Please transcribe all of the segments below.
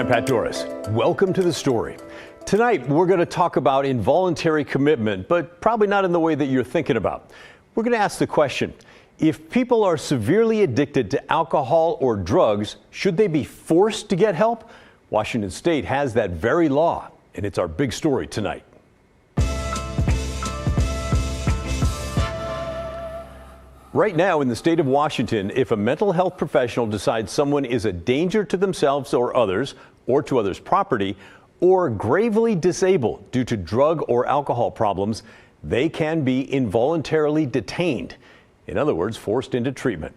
I'm Pat Doris. Welcome to The Story. Tonight, we're going to talk about involuntary commitment, but probably not in the way that you're thinking about. We're going to ask the question, if people are severely addicted to alcohol or drugs, should they be forced to get help? Washington State has that very law, and it's our big story tonight. Right now in the state of Washington, if a mental health professional decides someone is a danger to themselves or to others' property, or gravely disabled due to drug or alcohol problems, they can be involuntarily detained. In other words, forced into treatment.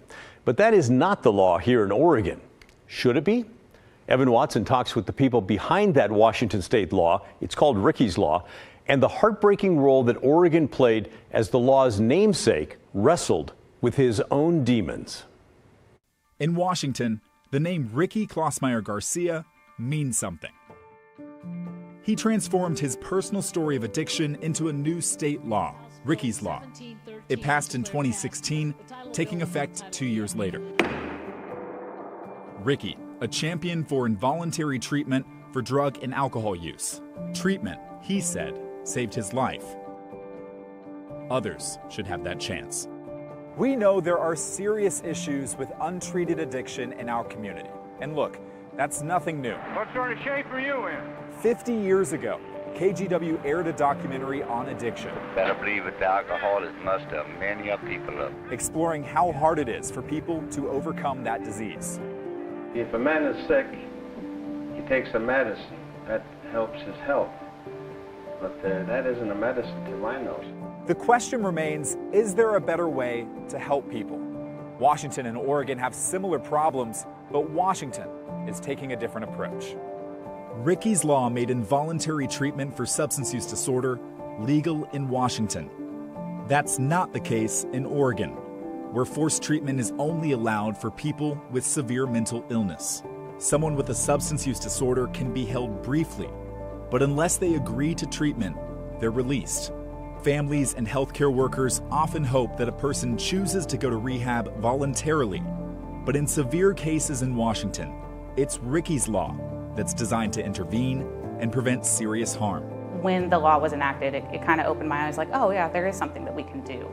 But that is not the law here in Oregon. Should it be? Evan Watson talks with the people behind that Washington State law. It's called Ricky's Law, and the heartbreaking role that Oregon played as the law's namesake wrestled with his own demons. In Washington, the name Ricky Klausmeyer-Garcia means something. He transformed his personal story of addiction into a new state law, Ricky's Law. It passed in 2016, taking effect 2 years later. Ricky, a champion for involuntary treatment for drug and alcohol use. Treatment, he said, saved his life. Others should have that chance. We know there are serious issues with untreated addiction in our community. And look, that's nothing new. What sort of shape are you in? 50 years ago, KGW aired a documentary on addiction. Better believe that the alcohol has messed up many people up. Exploring how hard it is for people to overcome that disease. If a man is sick, he takes a medicine. That helps his health. But that isn't a medicine to my nose. The question remains, is there a better way to help people? Washington and Oregon have similar problems, but Washington is taking a different approach. Ricky's Law made involuntary treatment for substance use disorder legal in Washington. That's not the case in Oregon, where forced treatment is only allowed for people with severe mental illness. Someone with a substance use disorder can be held briefly, but unless they agree to treatment, they're released. Families and healthcare workers often hope that a person chooses to go to rehab voluntarily. But in severe cases in Washington, it's Ricky's Law that's designed to intervene and prevent serious harm. When the law was enacted, it kind of opened my eyes like, oh yeah, there is something that we can do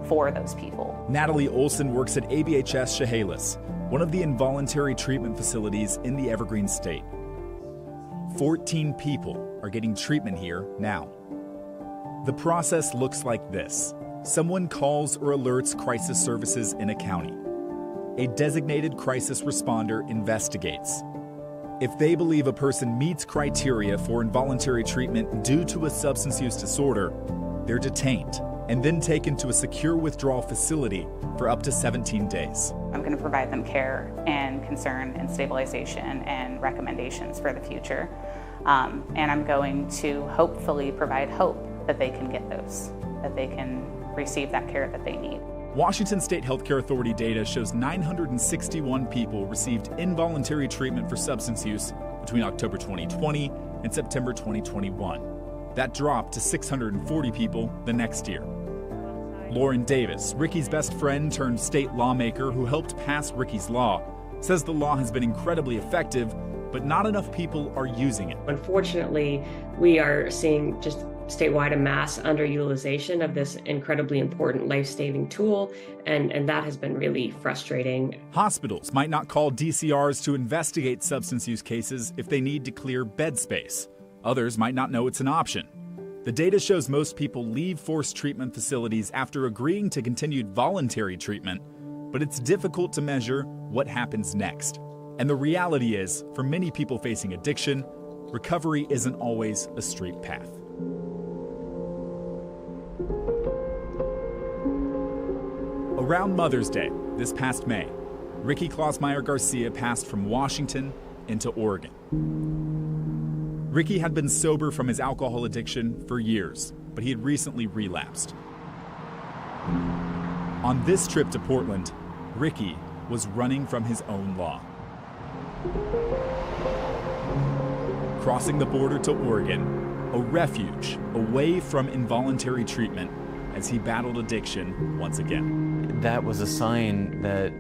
for those people. Natalie Olson works at ABHS Chehalis, one of the involuntary treatment facilities in the Evergreen State. 14 people are getting treatment here now. The process looks like this. Someone calls or alerts crisis services in a county. A designated crisis responder investigates. If they believe a person meets criteria for involuntary treatment due to a substance use disorder, they're detained and then taken to a secure withdrawal facility for up to 17 days. I'm going to provide them care and concern and stabilization and recommendations for the future. And I'm going to hopefully provide hope that they can get those, that they can receive that care that they need. Washington State Healthcare Authority data shows 961 people received involuntary treatment for substance use between October 2020 and September 2021. That dropped to 640 people the next year. Lauren Davis, Ricky's best friend turned state lawmaker who helped pass Ricky's Law, says the law has been incredibly effective, but not enough people are using it. Unfortunately, we are seeing just statewide a mass underutilization of this incredibly important life-saving tool, and that has been really frustrating. Hospitals might not call DCRs to investigate substance use cases if they need to clear bed space. Others might not know it's an option. The data shows most people leave forced treatment facilities after agreeing to continued voluntary treatment, but it's difficult to measure what happens next. And the reality is, for many people facing addiction, recovery isn't always a straight path. Around Mother's Day, this past May, Ricky Klausmeyer-Garcia passed from Washington into Oregon. Ricky had been sober from his alcohol addiction for years, but he had recently relapsed. On this trip to Portland, Ricky was running from his own law. Crossing the border to Oregon, a refuge away from involuntary treatment as he battled addiction once again. That was a sign that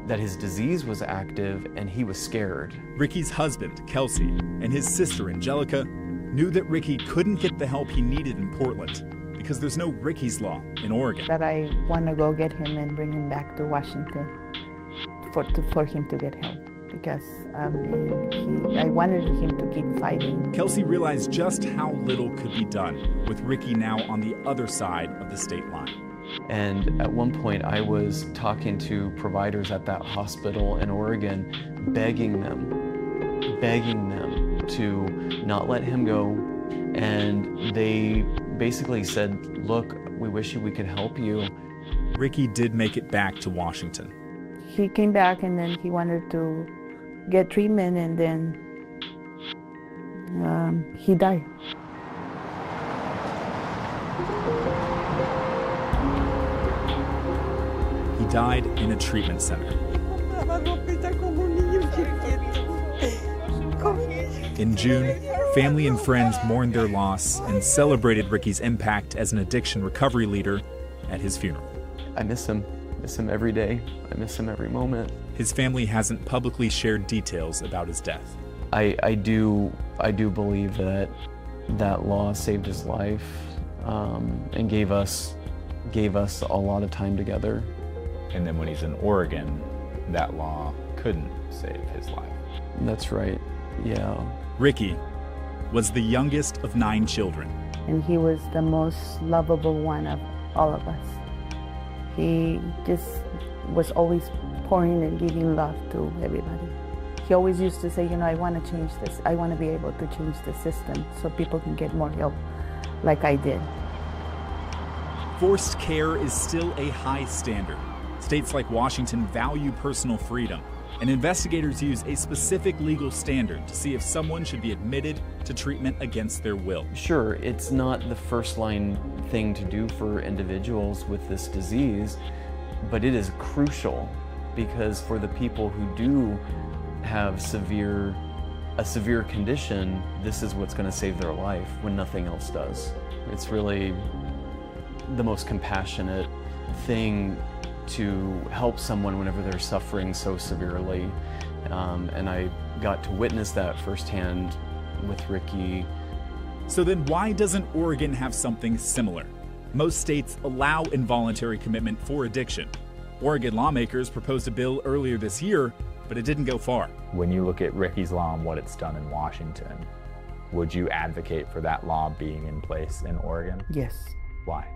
that his disease was active and he was scared. Ricky's husband, Kelsey, and his sister, Angelica, knew that Ricky couldn't get the help he needed in Portland because there's no Ricky's Law in Oregon. That I want to go get him and bring him back to Washington for him to get help, because I wanted him to keep fighting. Kelsey realized just how little could be done with Ricky now on the other side of the state line. And at one point I was talking to providers at that hospital in Oregon, begging them to not let him go. And they basically said, look, we wish we could help you. Ricky did make it back to Washington. He came back and then he wanted to get treatment, and then he died. He died in a treatment center. In June, family and friends mourned their loss and celebrated Ricky's impact as an addiction recovery leader at his funeral. I miss him every day. I miss him every moment. His family hasn't publicly shared details about his death. I do believe that law saved his life and gave us a lot of time together. And then when he's in Oregon, that law couldn't save his life. That's right, yeah. Ricky was the youngest of 9 children. And he was the most lovable one of all of us. He just was always pouring and giving love to everybody. He always used to say, I want to change this. I want to be able to change the system so people can get more help like I did. Forced care is still a high standard. States like Washington value personal freedom, and investigators use a specific legal standard to see if someone should be admitted to treatment against their will. Sure, it's not the first line thing to do for individuals with this disease, but it is crucial, because for the people who do have a severe condition, this is what's going to save their life when nothing else does. It's really the most compassionate thing to help someone whenever they're suffering so severely. And I got to witness that firsthand with Ricky. So then why doesn't Oregon have something similar? Most states allow involuntary commitment for addiction. Oregon lawmakers proposed a bill earlier this year, but it didn't go far. When you look at Ricky's Law and what it's done in Washington, would you advocate for that law being in place in Oregon? Yes. Why?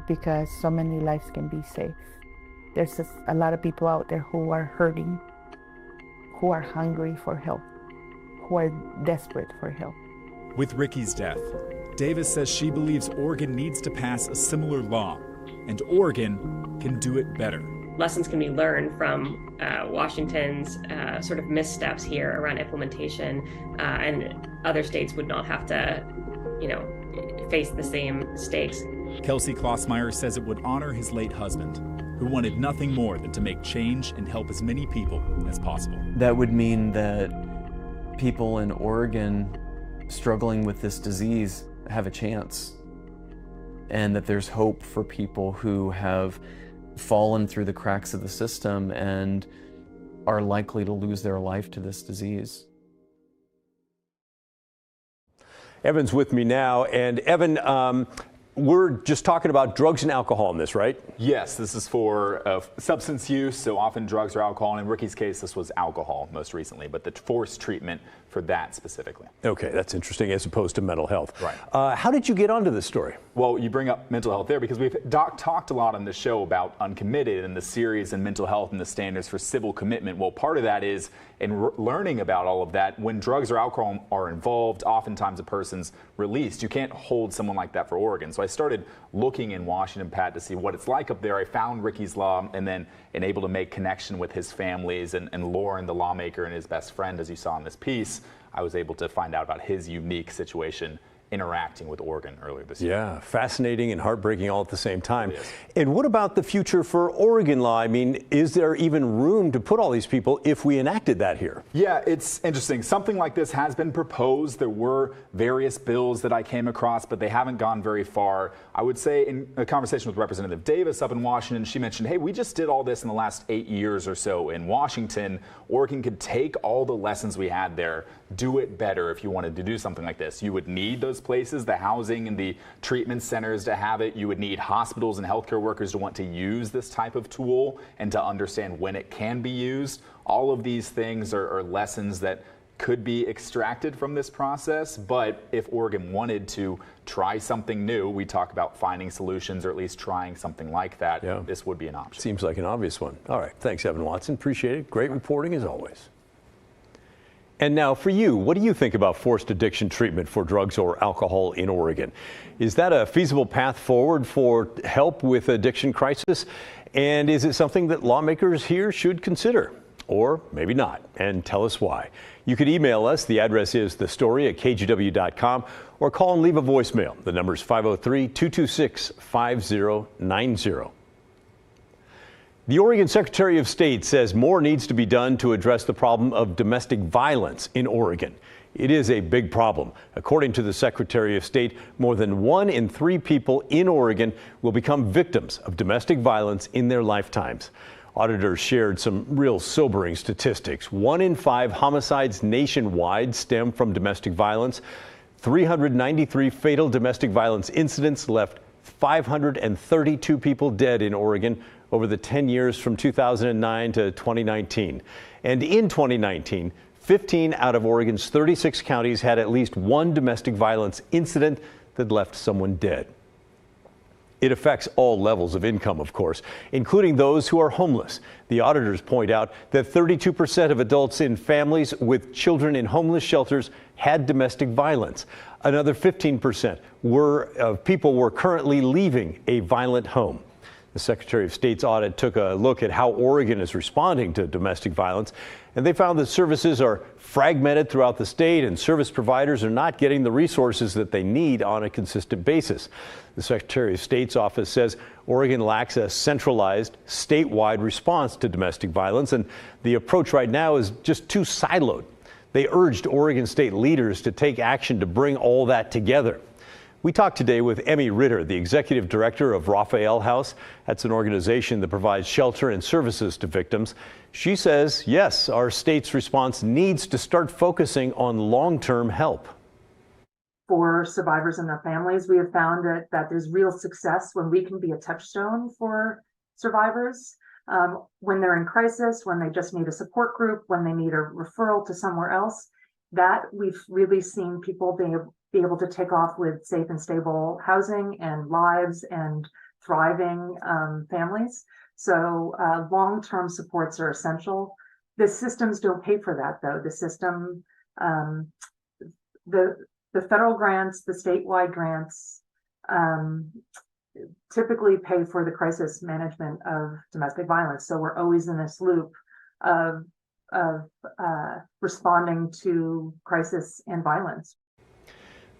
Because so many lives can be saved. There's just a lot of people out there who are hurting, who are hungry for help, who are desperate for help. With Ricky's death, Davis says she believes Oregon needs to pass a similar law, and Oregon can do it better. Lessons can be learned from Washington's sort of missteps here around implementation, and other states would not have to, face the same stakes. Kelsey Klausmeyer says it would honor his late husband, who wanted nothing more than to make change and help as many people as possible. That would mean that people in Oregon struggling with this disease have a chance, and that there's hope for people who have fallen through the cracks of the system and are likely to lose their life to this disease. Evan's with me now, and Evan, we're just talking about drugs and alcohol in this, right? Yes, this is for substance use, so often drugs or alcohol. And in Ricky's case, this was alcohol most recently, but the forced treatment for that specifically. Okay, that's interesting, as opposed to mental health. Right. How did you get onto this story? Well, you bring up mental health there because we've talked a lot on the show about Uncommitted and the series and mental health and the standards for civil commitment. Well, part of that is in learning about all of that. When drugs or alcohol are involved, oftentimes a person's released. You can't hold someone like that for Oregon. So I started looking in Washington, Pat, to see what it's like up there. I found Ricky's Law and then able to make connection with his families and Lauren, the lawmaker, and his best friend, as you saw in this piece. I was able to find out about his unique situation interacting with Oregon earlier this year. Yeah, fascinating and heartbreaking all at the same time. And what about the future for Oregon law? I mean, is there even room to put all these people if we enacted that here? Yeah, it's interesting. Something like this has been proposed. There were various bills that I came across, but they haven't gone very far. I would say in a conversation with Representative Davis up in Washington, she mentioned, hey, we just did all this in the last 8 years or so in Washington. Oregon could take all the lessons we had there, do it better if you wanted to do something like this. You would need those places, the housing and the treatment centers to have it. You would need hospitals and healthcare workers to want to use this type of tool and to understand when it can be used. All of these things are lessons that could be extracted from this process, but if Oregon wanted to try something new, we talk about finding solutions or at least trying something like that, this would be an option. Seems like an obvious one. All right, thanks, Evan Watson. Appreciate it. Great reporting as always. And now for you, what do you think about forced addiction treatment for drugs or alcohol in Oregon? Is that a feasible path forward for help with addiction crisis? And is it something that lawmakers here should consider? Or maybe not, and tell us why. You could email us. The address is thestory@kgw.com, or call and leave a voicemail. The number is 503-226-5090. The Oregon Secretary of State says more needs to be done to address the problem of domestic violence in Oregon. It is a big problem. According to the Secretary of State, more than 1 in 3 people in Oregon will become victims of domestic violence in their lifetimes. Auditors shared some real sobering statistics. 1 in 5 homicides nationwide stem from domestic violence. 393 fatal domestic violence incidents left 532 people dead in Oregon over the 10 years from 2009 to 2019. And in 2019, 15 out of Oregon's 36 counties had at least one domestic violence incident that left someone dead. It affects all levels of income, of course, including those who are homeless. The auditors point out that 32% of adults in families with children in homeless shelters had domestic violence. Another 15% of people were currently leaving a violent home. The Secretary of State's audit took a look at how Oregon is responding to domestic violence, and they found that services are fragmented throughout the state and service providers are not getting the resources that they need on a consistent basis. The Secretary of State's office says Oregon lacks a centralized, statewide response to domestic violence, and the approach right now is just too siloed. They urged Oregon state leaders to take action to bring all that together. We talked today with Emmy Ritter, the executive director of Raphael House. That's an organization that provides shelter and services to victims. She says, yes, our state's response needs to start focusing on long-term help. For survivors and their families, we have found that there's real success when we can be a touchstone for survivors. When they're in crisis, when they just need a support group, when they need a referral to somewhere else, that we've really seen people be able to take off with safe and stable housing and lives and thriving families. So long-term supports are essential. The systems don't pay for that, though. The system, the federal grants, the statewide grants, typically pay for the crisis management of domestic violence. So we're always in this loop of responding to crisis and violence.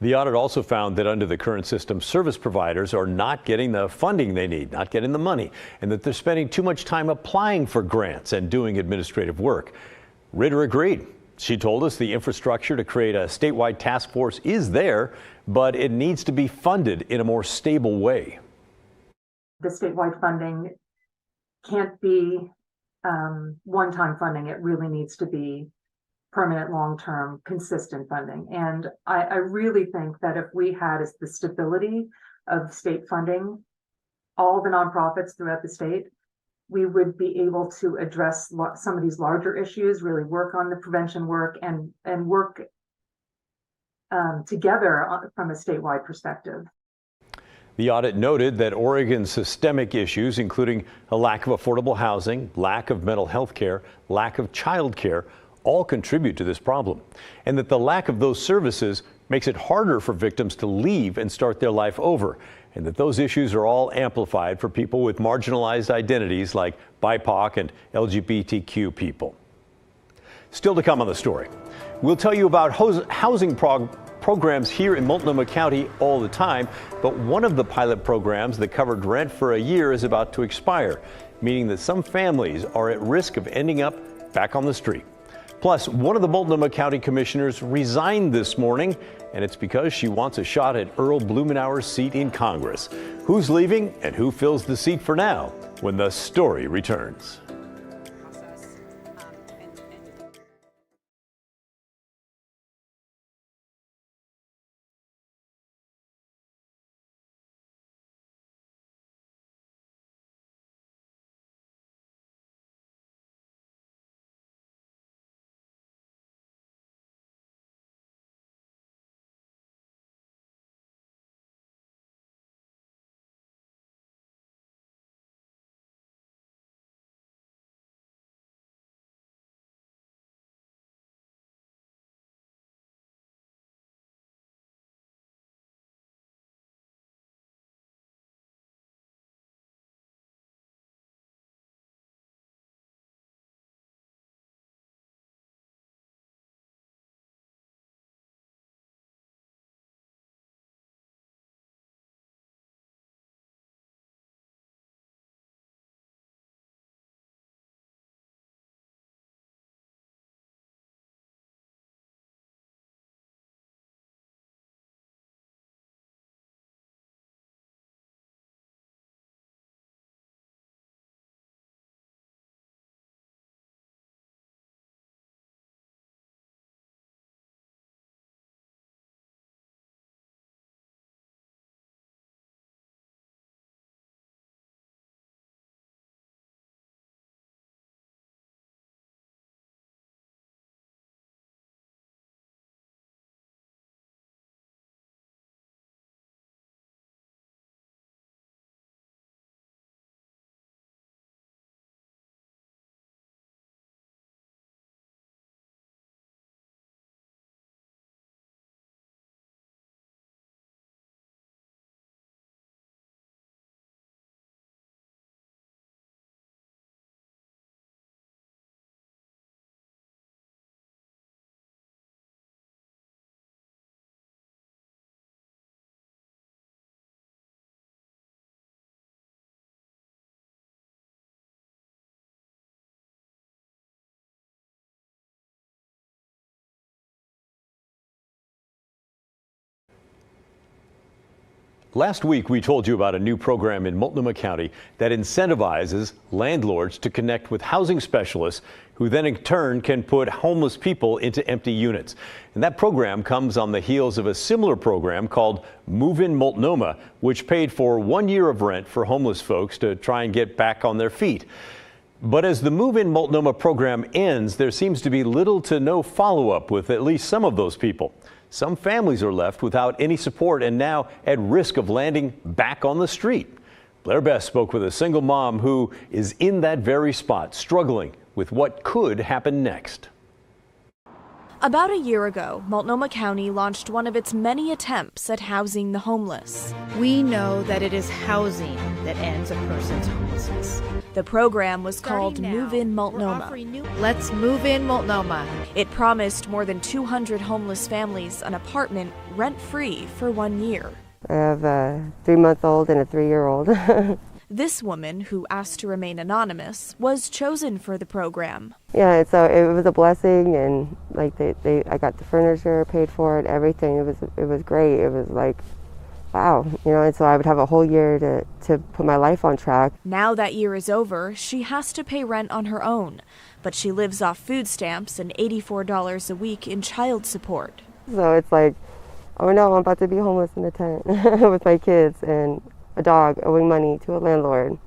The audit also found that under the current system, service providers are not getting the funding they need, not getting the money, and that they're spending too much time applying for grants and doing administrative work. Ritter agreed. She told us the infrastructure to create a statewide task force is there, but it needs to be funded in a more stable way. The statewide funding can't be one-time funding. It really needs to be permanent, long-term, consistent funding. And I really think that if we had the stability of state funding, all the nonprofits throughout the state, we would be able to address some of these larger issues, really work on the prevention work and work together from a statewide perspective. The audit noted that Oregon's systemic issues, including a lack of affordable housing, lack of mental health care, lack of child care, all contribute to this problem, and that the lack of those services makes it harder for victims to leave and start their life over, and that those issues are all amplified for people with marginalized identities like BIPOC and LGBTQ people. Still to come on the story, we'll tell you about housing programs here in Multnomah County all the time, but one of the pilot programs that covered rent for a year is about to expire, meaning that some families are at risk of ending up back on the street. Plus, one of the Multnomah County commissioners resigned this morning, and it's because she wants a shot at Earl Blumenauer's seat in Congress. Who's leaving and who fills the seat for now when the story returns. Last week, we told you about a new program in Multnomah County that incentivizes landlords to connect with housing specialists who then in turn can put homeless people into empty units. And that program comes on the heels of a similar program called Move In Multnomah, which paid for 1 year of rent for homeless folks to try and get back on their feet. But as the Move In Multnomah program ends, there seems to be little to no follow-up with at least some of those people. Some families are left without any support and now at risk of landing back on the street. Blair Best spoke with a single mom who is in that very spot, struggling with what could happen next. About a year ago, Multnomah County launched one of its many attempts at housing the homeless. We know that it is housing that ends a person's homelessness. The program was called Move In Multnomah. Let's move in Multnomah. It promised more than 200 homeless families an apartment rent-free for 1 year. I have a 3-month-old and a 3-year-old. This woman, who asked to remain anonymous, was chosen for the program. Yeah, so it was a blessing, and like I got the furniture paid for it, everything. It was great. It was like, wow, you know. And so I would have a whole year to put my life on track. Now that year is over, she has to pay rent on her own, but she lives off food stamps and $84 a week in child support. So it's like, oh no, I'm about to be homeless in a tent with my kids and a dog owing money to a landlord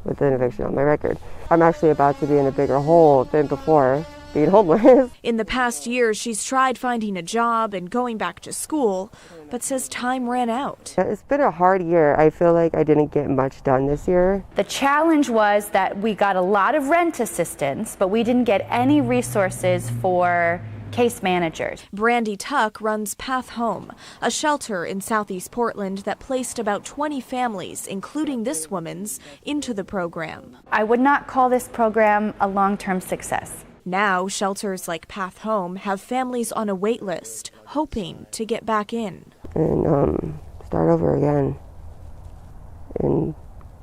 with an eviction on my record. I'm actually about to be in a bigger hole than before being homeless. In the past year, she's tried finding a job and going back to school, but says time ran out. It's been a hard year. I feel like I didn't get much done this year. The challenge was that we got a lot of rent assistance, but we didn't get any resources for case managers. Brandy Tuck runs Path Home, a shelter in Southeast Portland that placed about 20 families, including this woman's, into the program. I would not call this program a long-term success. Now, shelters like Path Home have families on a wait list, hoping to get back in. And start over again and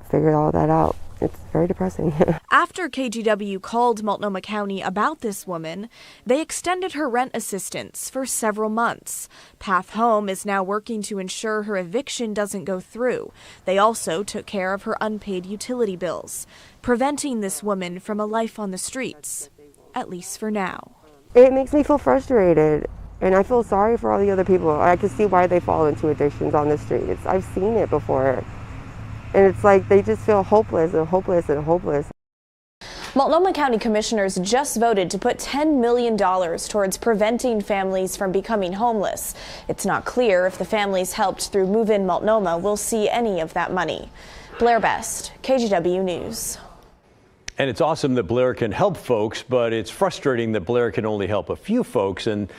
figure all that out. It's very depressing. After KGW called Multnomah County about this woman, they extended her rent assistance for several months. Path Home is now working to ensure her eviction doesn't go through. They also took care of her unpaid utility bills, preventing this woman from a life on the streets, at least for now. It makes me feel frustrated, and I feel sorry for all the other people. I can see why they fall into addictions on the streets. I've seen it before. And it's like they just feel hopeless and hopeless and hopeless. Multnomah County commissioners just voted to put $10 million towards preventing families from becoming homeless. It's not clear if the families helped through Move In Multnomah will see any of that money. Blair Best, KGW News. And it's awesome that Blair can help folks, but it's frustrating that Blair can only help a few folks, and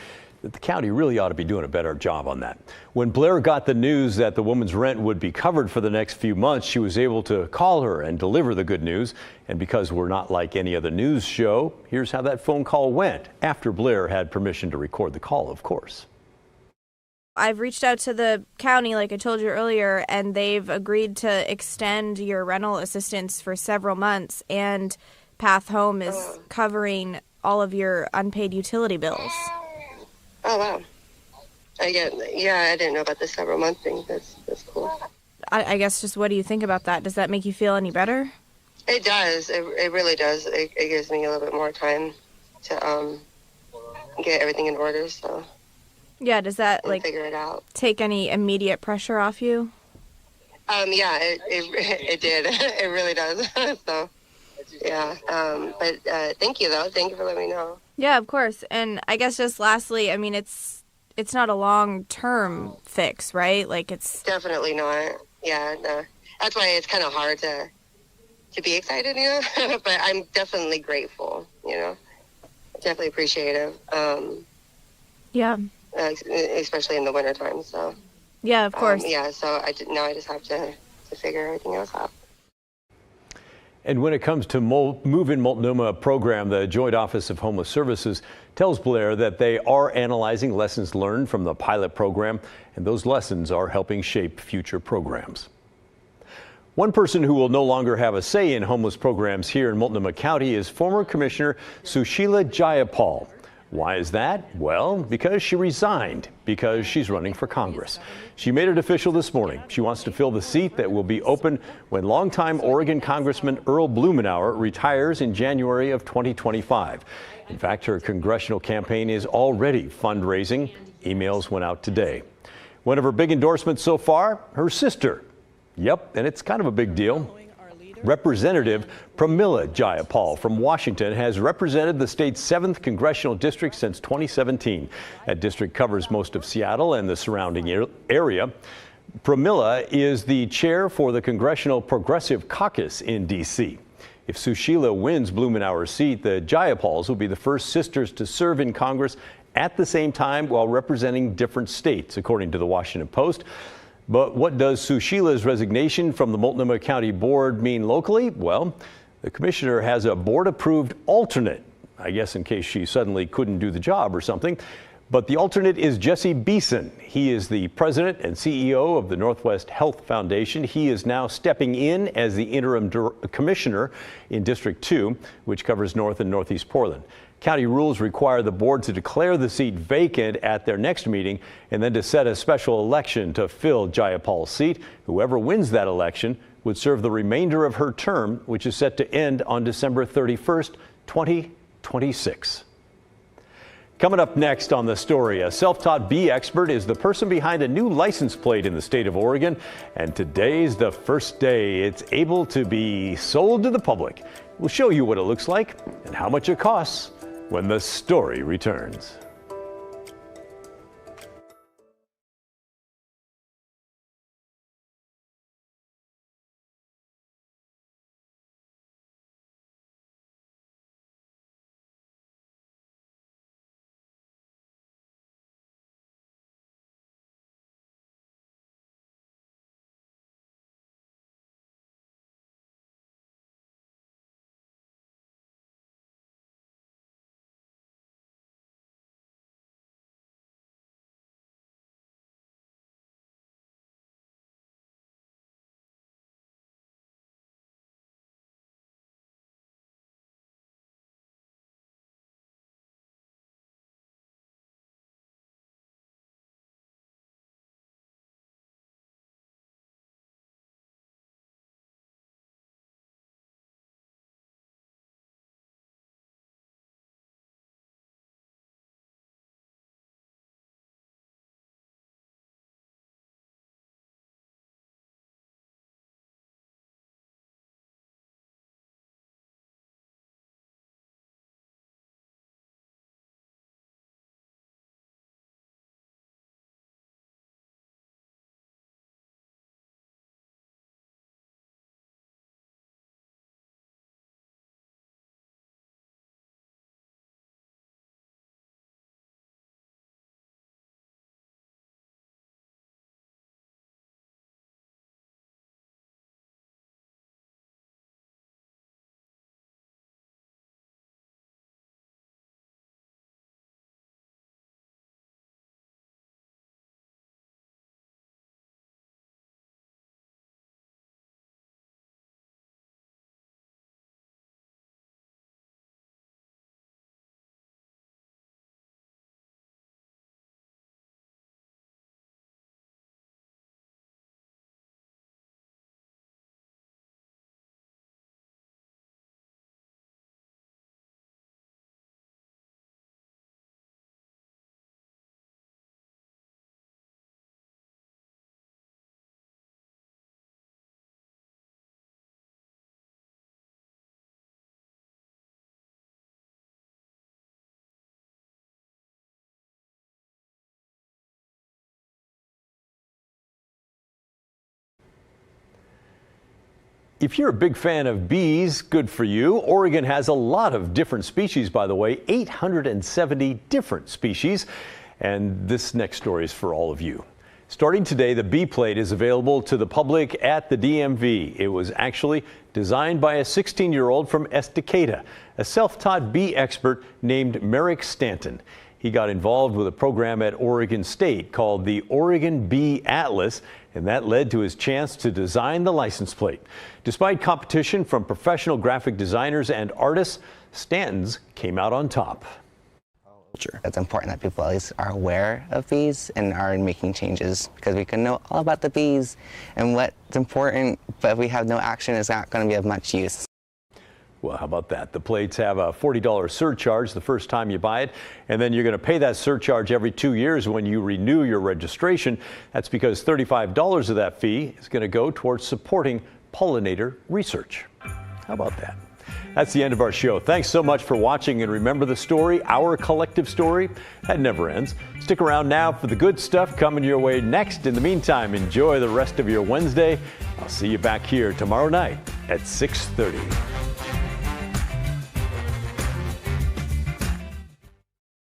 that the county really ought to be doing a better job on that. When Blair got the news that the woman's rent would be covered for the next few months, she was able to call her and deliver the good news. And because we're not like any other news show, here's how that phone call went after Blair had permission to record the call, of course. I've reached out to the county, like I told you earlier, and they've agreed to extend your rental assistance for several months, and Path Home is covering all of your unpaid utility bills. Oh, wow. I didn't know about the several month thing. That's cool. I guess just what do you think about that? Does that make you feel any better? It does. It really does. It gives me a little bit more time to get everything in order. So yeah, does that figure it out? Take any immediate pressure off you? Yeah, it did. It really does. So yeah. But thank you though. Thank you for letting me know. Yeah, of course. And I guess just lastly, I mean, it's not a long-term fix, right? Like it's definitely not. Yeah, no. That's why it's kind of hard to be excited, you know. But I'm definitely grateful, you know. Definitely appreciative. Yeah. Especially in the wintertime. So. Yeah, of course. Yeah. So now I just have to figure everything else out. And when it comes to Move In Multnomah program, the Joint Office of Homeless Services tells Blair that they are analyzing lessons learned from the pilot program, and those lessons are helping shape future programs. One person who will no longer have a say in homeless programs here in Multnomah County is former Commissioner Sushila Jayapal. Why is that? Well, because she resigned, because she's running for Congress. She made it official this morning. She wants to fill the seat that will be open when longtime Oregon Congressman Earl Blumenauer retires in January of 2025. In fact, her congressional campaign is already fundraising. Emails went out today. One of her big endorsements so far, her sister. Yep, and it's kind of a big deal. Representative Pramila Jayapal from Washington has represented the state's 7th congressional district since 2017. That district covers most of Seattle and the surrounding area. Pramila is the chair for the Congressional Progressive Caucus in D.C. If Sushila wins Blumenauer's seat, the Jayapals will be the first sisters to serve in Congress at the same time while representing different states, according to the Washington Post. But what does Sushila's resignation from the Multnomah County Board mean locally? Well, the commissioner has a board-approved alternate, I guess in case she suddenly couldn't do the job or something. But the alternate is Jesse Beeson. He is the president and CEO of the Northwest Health Foundation. He is now stepping in as the interim commissioner in District 2, which covers North and Northeast Portland. County rules require the board to declare the seat vacant at their next meeting and then to set a special election to fill Jayapal's seat. Whoever wins that election would serve the remainder of her term, which is set to end on December 31st, 2026. Coming up next on The Story, a self-taught bee expert is the person behind a new license plate in the state of Oregon. And today's the first day it's able to be sold to the public. We'll show you what it looks like and how much it costs when The Story returns. If you're a big fan of bees, good for you. Oregon has a lot of different species, by the way, 870 different species. And this next story is for all of you. Starting today, the bee plate is available to the public at the DMV. It was actually designed by a 16-year-old from Estacada, a self-taught bee expert named Merrick Stanton. He got involved with a program at Oregon State called the Oregon Bee Atlas, and that led to his chance to design the license plate. Despite competition from professional graphic designers and artists, Stanton's came out on top. It's important that people at least are aware of bees and are making changes, because we can know all about the bees and what's important, but if we have no action, it's not going to be of much use. Well, how about that? The plates have a $40 surcharge the first time you buy it, and then you're going to pay that surcharge every 2 years when you renew your registration. That's because $35 of that fee is going to go towards supporting pollinator research. How about that? That's the end of our show. Thanks so much for watching, and remember the story, our collective story, that never ends. Stick around now for the good stuff coming your way next. In the meantime, enjoy the rest of your Wednesday. I'll see you back here tomorrow night at 6:30.